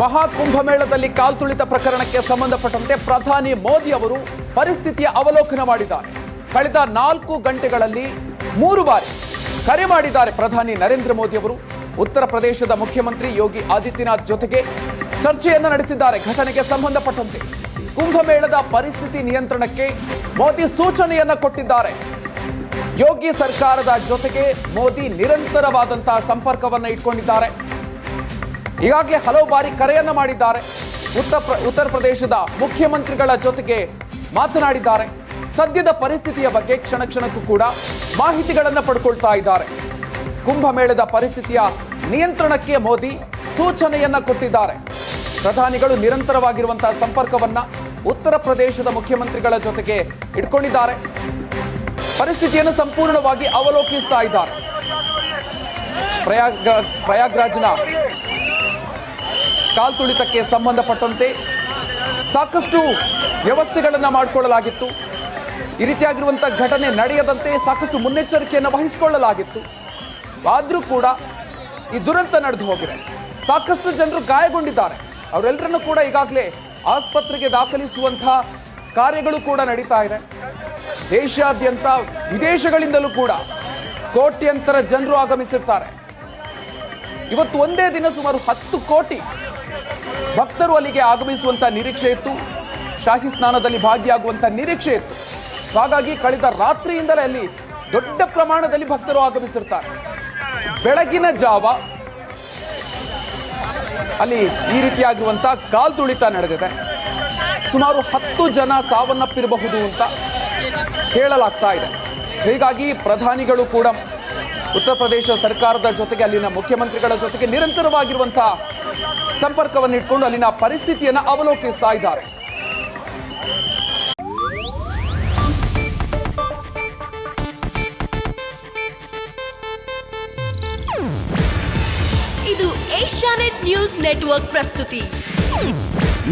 ಮಹಾಕುಂಭಮೇಳದಲ್ಲಿ ಕಾಲ್ತುಳಿತ ಪ್ರಕರಣಕ್ಕೆ ಸಂಬಂಧಪಟ್ಟಂತೆ ಪ್ರಧಾನಿ ಮೋದಿ ಅವರು ಪರಿಸ್ಥಿತಿಯ ಅವಲೋಕನ ಮಾಡಿದ್ದಾರೆ. ಕಳೆದ 4 ಗಂಟೆಗಳಲ್ಲಿ 3 ಬಾರಿ ಕರೆ ಮಾಡಿದ್ದಾರೆ ಪ್ರಧಾನಿ ನರೇಂದ್ರ ಮೋದಿ ಅವರು. ಉತ್ತರ ಪ್ರದೇಶದ ಮುಖ್ಯಮಂತ್ರಿ ಯೋಗಿ ಆದಿತ್ಯನಾಥ್ ಜೊತೆಗೆ ಚರ್ಚೆಯನ್ನು ನಡೆಸಿದ್ದಾರೆ. ಘಟನೆಗೆ ಸಂಬಂಧಪಟ್ಟಂತೆ ಕುಂಭಮೇಳದ ಪರಿಸ್ಥಿತಿ ನಿಯಂತ್ರಣಕ್ಕೆ ಮೋದಿ ಸೂಚನೆಯನ್ನ ಕೊಟ್ಟಿದ್ದಾರೆ. ಯೋಗಿ ಸರ್ಕಾರದ ಜೊತೆಗೆ ಮೋದಿ ನಿರಂತರವಾದಂತಹ ಸಂಪರ್ಕವನ್ನು ಇಟ್ಕೊಂಡಿದ್ದಾರೆ. ಈಗಾಗಲೇ ಹಲವು ಬಾರಿ ಕರೆಯನ್ನ ಮಾಡಿದ್ದಾರೆ. ಉತ್ತರ ಪ್ರದೇಶದ ಮುಖ್ಯಮಂತ್ರಿಗಳ ಜೊತೆಗೆ ಮಾತನಾಡಿದ್ದಾರೆ. ಸದ್ಯದ ಪರಿಸ್ಥಿತಿಯ ಬಗ್ಗೆ ಕ್ಷಣ ಕ್ಷಣಕ್ಕೂ ಕೂಡ ಮಾಹಿತಿಗಳನ್ನು ಪಡ್ಕೊಳ್ತಾ ಇದ್ದಾರೆ. ಕುಂಭಮೇಳದ ಪರಿಸ್ಥಿತಿಯ ನಿಯಂತ್ರಣಕ್ಕೆ ಮೋದಿ ಸೂಚನೆಯನ್ನ ಕೊಟ್ಟಿದ್ದಾರೆ. ಪ್ರಧಾನಿಗಳು ನಿರಂತರವಾಗಿರುವಂತಹ ಸಂಪರ್ಕವನ್ನ ಉತ್ತರ ಪ್ರದೇಶದ ಮುಖ್ಯಮಂತ್ರಿಗಳ ಜೊತೆಗೆ ಇಟ್ಕೊಂಡಿದ್ದಾರೆ. ಪರಿಸ್ಥಿತಿಯನ್ನು ಸಂಪೂರ್ಣವಾಗಿ ಅವಲೋಕಿಸ್ತಾ ಇದ್ದಾರೆ. ಪ್ರಯಾಗ್ರಾಜ್ನ ಕಾಲ್ತುಳಿತಕ್ಕೆ ಸಂಬಂಧಪಟ್ಟಂತೆ ಸಾಕಷ್ಟು ವ್ಯವಸ್ಥೆಗಳನ್ನು ಮಾಡಿಕೊಳ್ಳಲಾಗಿತ್ತು. ಈ ರೀತಿಯಾಗಿರುವಂತಹ ಘಟನೆ ನಡೆಯದಂತೆ ಸಾಕಷ್ಟು ಮುನ್ನೆಚ್ಚರಿಕೆಯನ್ನು ವಹಿಸಿಕೊಳ್ಳಲಾಗಿತ್ತು. ಆದರೂ ಕೂಡ ಈ ದುರಂತ ನಡೆದು ಹೋಗಿದೆ. ಸಾಕಷ್ಟು ಜನರು ಗಾಯಗೊಂಡಿದ್ದಾರೆ. ಅವರೆಲ್ಲರನ್ನು ಕೂಡ ಈಗಾಗಲೇ ಆಸ್ಪತ್ರೆಗೆ ದಾಖಲಿಸುವಂತಹ ಕಾರ್ಯಗಳು ಕೂಡ ನಡೀತಾ ಇದೆ. ದೇಶಾದ್ಯಂತ ವಿದೇಶಗಳಿಂದಲೂ ಕೂಡ ಕೋಟ್ಯಂತರ ಜನರು ಆಗಮಿಸಿರ್ತಾರೆ. ಇವತ್ತು ಒಂದೇ ದಿನ ಸುಮಾರು 10 ಕೋಟಿ ಭಕ್ತರು ಅಲ್ಲಿಗೆ ಆಗಮಿಸುವಂತ ನಿರೀಕ್ಷೆ ಇತ್ತು. ಶಾಹಿ ಸ್ನಾನದಲ್ಲಿ ಭಾಗಿಯಾಗುವಂತ ನಿರೀಕ್ಷೆ ಇತ್ತು. ಹಾಗಾಗಿ ಕಳೆದ ರಾತ್ರಿಯಿಂದಲೇ ಅಲ್ಲಿ ದೊಡ್ಡ ಪ್ರಮಾಣದಲ್ಲಿ ಭಕ್ತರು ಆಗಮಿಸಿರ್ತಾರೆ. ಬೆಳಗಿನ ಜಾವ ಅಲ್ಲಿ ಈ ರೀತಿಯಾಗಿರುವಂತಹ ಕಾಲ್ತುಳಿತ ನಡೆದಿದೆ. ಸುಮಾರು 10 ಜನ ಸಾವನ್ನಪ್ಪಿರಬಹುದು ಅಂತ ಹೇಳಲಾಗ್ತಾ ಇದೆ. ಹೀಗಾಗಿ ಪ್ರಧಾನಿಗಳು ಕೂಡ ಉತ್ತರ ಪ್ರದೇಶ ಸರ್ಕಾರದ ಜೊತೆಗೆ ಅಲ್ಲಿನ ಮುಖ್ಯಮಂತ್ರಿಗಳ ಜೊತೆಗೆ ನಿರಂತರವಾಗಿರುವಂತಹ ಸಂಪರ್ಕವನ್ನು ಇಟ್ಕೊಂಡು ಅಲ್ಲಿನ ಪರಿಸ್ಥಿತಿಯನ್ನು ಅವಲೋಕಿಸ್ತಾ ಇದ್ದಾರೆ. ಇದು ಏಷ್ಯಾನೆಟ್ ನ್ಯೂಸ್ ನೆಟ್ವರ್ಕ್ ಪ್ರಸ್ತುತಿ.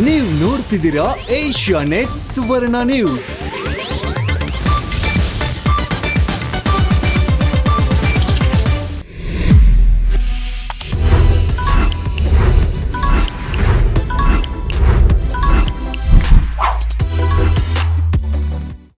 ನೀವು ನೋಡ್ತಿದ್ದೀರಾ ಏಷ್ಯಾನೆಟ್ ಸುವರ್ಣ ನ್ಯೂಸ್.